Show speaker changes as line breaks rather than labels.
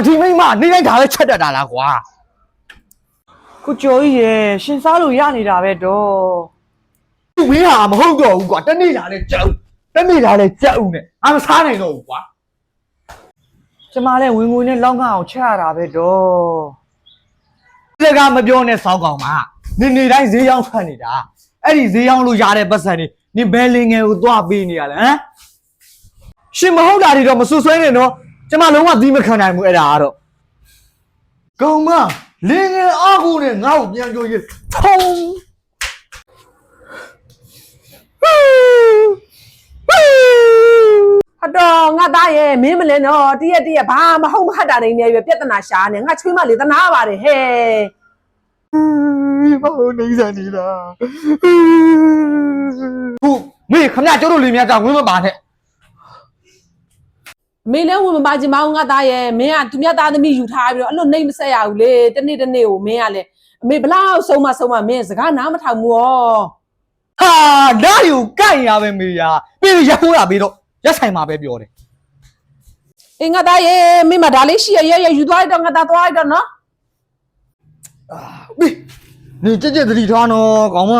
ဒီမိမနေတိုင်းဒါပဲချက်တတ်တာလားကွာကိုကျော်ကြီးရဲ့ရှင်စားလို့ရနေတာပဲတော့သူမင်းဟာမဟုတ်တော့ဘူးကွာတနေ့လာလဲကြောက်တနေ့လာလဲကြောက်ဦးနဲ့ငါမစားနိုင်တော့ဘူးကွာကျမလည်းဝင်ငွေနဲ့လောက်ငါအောင်ချက်ရတာပဲတော့ဒီကမပြောနဲ့စောင်းကောင်ပါနေတိုင်းဈေးရောက်ထွက်နေတာအဲ့ဒီဈေးရောက်လို့ရတဲ့ပတ်စံနေနင်ဘယ်လင်ငယ်ကိုသွားပေးနေရလဲဟမ်ရှင်မဟုတ်တာတွေတော့မဆွဆွဲနဲ့နော်ကျမလုံးဝသီးမခံနိုင်ဘူးအဲ့ဒါကတော့ကောင်မလင်ငယ်အားကိုနဲ့ငါ့ကိုပြန်ကြိုးရထုံ
ဟတော့ငါသားရဲ့မင်းမလဲနော်တရက်ဘာမဟုတ်မဟတ်တာနေနေရွယ်ပြဿနာရှာနေငါချွေးမလေးတနာပါတယ်ဟဲ့
ဘာလို့နေစားနေတာဟုတ်မေခမရကျတို့လူများကြောင့်ဝင်းမပါနဲ့
မင်းလည်းဝင်မပါချင်မအောင်ငါသားရဲ့မင်းကသူမြတ်သားသမီးယူထားပြီးတော့အဲ့လိုနှိမ်မဆက်ရဘူးလေတနေ့ကိုမင်းကလည်းအမေဘလောက်ဆုံးမမင်းစကားနားမထောင်ဘူးဩ
ဟာဒါယူကိုက်ရပဲမေယာပြီးရခိုးတာပြီးတော့ရက်ဆိုင်မှာပဲပြောတယ်
အေးငါသားရဲ့မင်းမဒါလေးရှိရယူသွားလိုက်တော့ငါသားသွားလိုက်တော့နော်
ပြီးနေကြက်သတိထားနော်ကောင်းမ